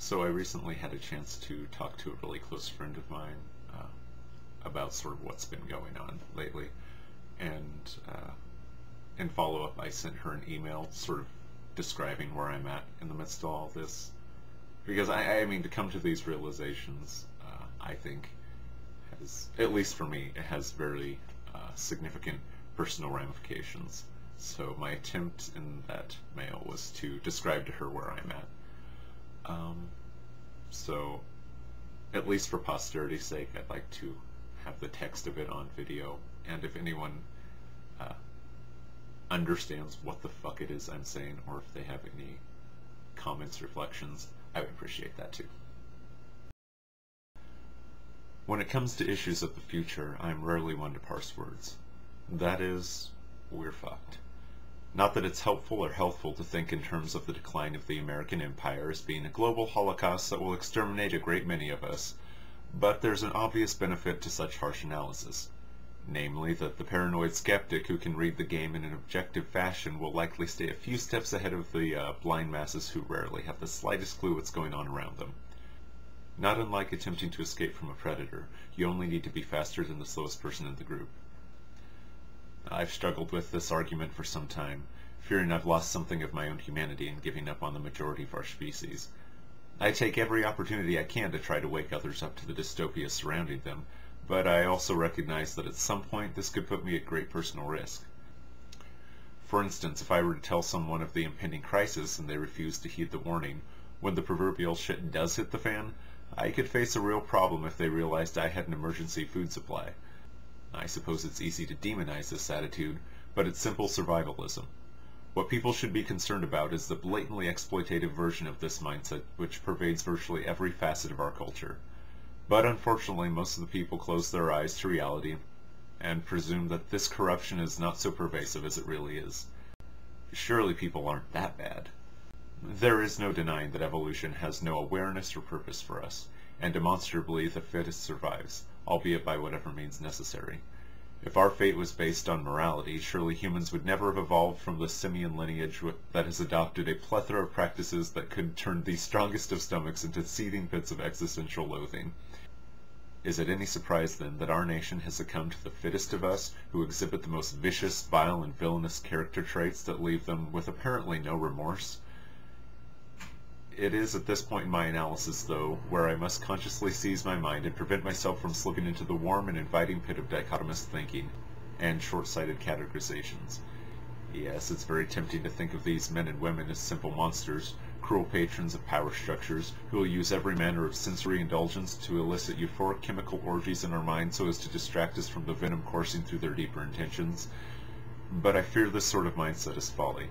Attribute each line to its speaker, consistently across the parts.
Speaker 1: So I recently had a chance to talk to a really close friend of mine about sort of what's been going on lately. And in follow-up, I sent her an email sort of describing where I'm at in the midst of all this. Because, I mean, to come to these realizations, I think, at least for me, it has very significant personal ramifications. So my attempt in that mail was to describe to her where I'm at. So, at least for posterity's sake, I'd like to have the text of it on video, and if anyone understands what the fuck it is I'm saying, or if they have any comments, reflections, I would appreciate that too. When it comes to issues of the future, I'm rarely one to parse words. That is, we're fucked. Not that it's helpful or healthful to think in terms of the decline of the American Empire as being a global holocaust that will exterminate a great many of us, but there's an obvious benefit to such harsh analysis. Namely, that the paranoid skeptic who can read the game in an objective fashion will likely stay a few steps ahead of the blind masses who rarely have the slightest clue what's going on around them. Not unlike attempting to escape from a predator, you only need to be faster than the slowest person in the group. I've struggled with this argument for some time, fearing I've lost something of my own humanity in giving up on the majority of our species. I take every opportunity I can to try to wake others up to the dystopia surrounding them, but I also recognize that at some point this could put me at great personal risk. For instance, if I were to tell someone of the impending crisis and they refused to heed the warning, when the proverbial shit does hit the fan, I could face a real problem if they realized I had an emergency food supply. I suppose it's easy to demonize this attitude, but it's simple survivalism. What people should be concerned about is the blatantly exploitative version of this mindset which pervades virtually every facet of our culture. But unfortunately, most of the people close their eyes to reality and presume that this corruption is not so pervasive as it really is. Surely people aren't that bad. There is no denying that evolution has no awareness or purpose for us, and demonstrably the fittest survives, albeit by whatever means necessary. If our fate was based on morality, surely humans would never have evolved from the simian lineage that has adopted a plethora of practices that could turn the strongest of stomachs into seething pits of existential loathing. Is it any surprise, then, that our nation has succumbed to the fittest of us, who exhibit the most vicious, vile, and villainous character traits that leave them with apparently no remorse? It is at this point in my analysis, though, where I must consciously seize my mind and prevent myself from slipping into the warm and inviting pit of dichotomous thinking and short-sighted categorizations. Yes, it's very tempting to think of these men and women as simple monsters, cruel patrons of power structures, who will use every manner of sensory indulgence to elicit euphoric chemical orgies in our minds so as to distract us from the venom coursing through their deeper intentions. But I fear this sort of mindset is folly.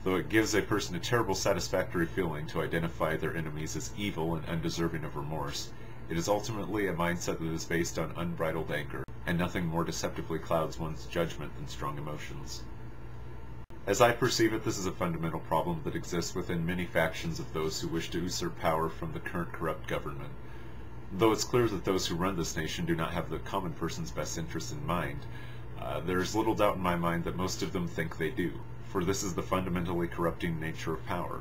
Speaker 1: Though it gives a person a terrible satisfactory feeling to identify their enemies as evil and undeserving of remorse, it is ultimately a mindset that is based on unbridled anger, and nothing more deceptively clouds one's judgment than strong emotions. As I perceive it, this is a fundamental problem that exists within many factions of those who wish to usurp power from the current corrupt government. Though it's clear that those who run this nation do not have the common person's best interests in mind, there is little doubt in my mind that most of them think they do, for this is the fundamentally corrupting nature of power.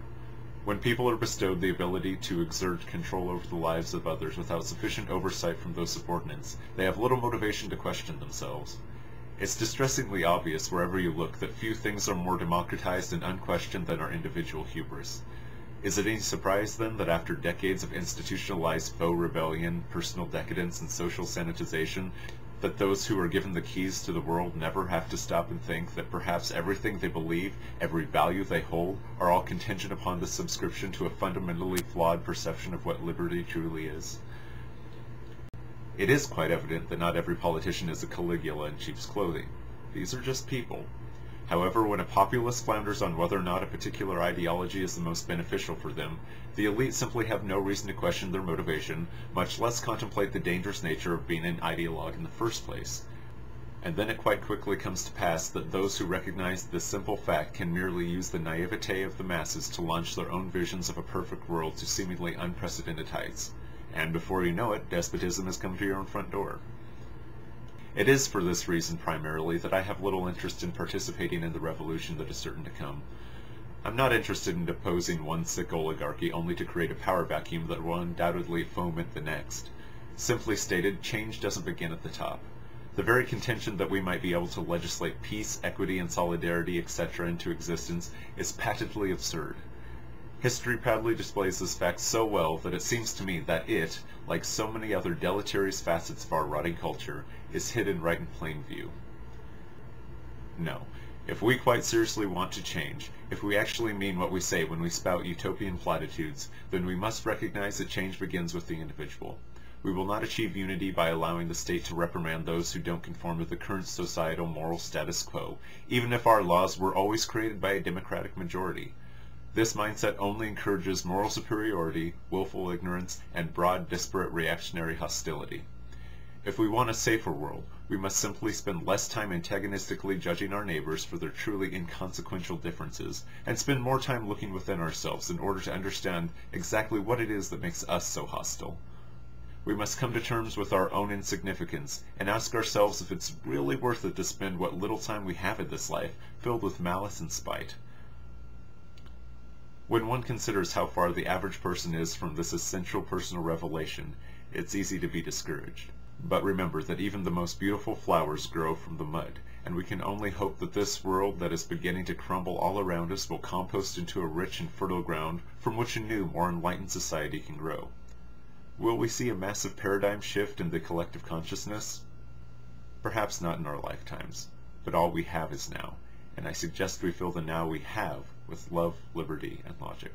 Speaker 1: When people are bestowed the ability to exert control over the lives of others without sufficient oversight from those subordinates, they have little motivation to question themselves. It's distressingly obvious wherever you look that few things are more democratized and unquestioned than our individual hubris. Is it any surprise, then, that after decades of institutionalized faux rebellion, personal decadence, and social sanitization, that those who are given the keys to the world never have to stop and think that perhaps everything they believe, every value they hold, are all contingent upon the subscription to a fundamentally flawed perception of what liberty truly is? It is quite evident that not every politician is a Caligula in sheep's clothing. These are just people. However, when a populace flounders on whether or not a particular ideology is the most beneficial for them, the elite simply have no reason to question their motivation, much less contemplate the dangerous nature of being an ideologue in the first place. And then it quite quickly comes to pass that those who recognize this simple fact can merely use the naivete of the masses to launch their own visions of a perfect world to seemingly unprecedented heights. And before you know it, despotism has come to your own front door. It is for this reason primarily that I have little interest in participating in the revolution that is certain to come. I'm not interested in deposing one sick oligarchy only to create a power vacuum that will undoubtedly foment the next. Simply stated, change doesn't begin at the top. The very contention that we might be able to legislate peace, equity, and solidarity, etc. into existence is patently absurd. History proudly displays this fact so well that it seems to me that it, like so many other deleterious facets of our rotting culture, is hidden right in plain view. No. If we quite seriously want to change, if we actually mean what we say when we spout utopian platitudes, then we must recognize that change begins with the individual. We will not achieve unity by allowing the state to reprimand those who don't conform to the current societal moral status quo, even if our laws were always created by a democratic majority. This mindset only encourages moral superiority, willful ignorance, and broad, disparate reactionary hostility. If we want a safer world, we must simply spend less time antagonistically judging our neighbors for their truly inconsequential differences, and spend more time looking within ourselves in order to understand exactly what it is that makes us so hostile. We must come to terms with our own insignificance, and ask ourselves if it's really worth it to spend what little time we have in this life filled with malice and spite. When one considers how far the average person is from this essential personal revelation, it's easy to be discouraged. But remember that even the most beautiful flowers grow from the mud, and we can only hope that this world that is beginning to crumble all around us will compost into a rich and fertile ground from which a new, more enlightened society can grow. Will we see a massive paradigm shift in the collective consciousness? Perhaps not in our lifetimes, but all we have is now, and I suggest we fill the now we have with love, liberty, and logic.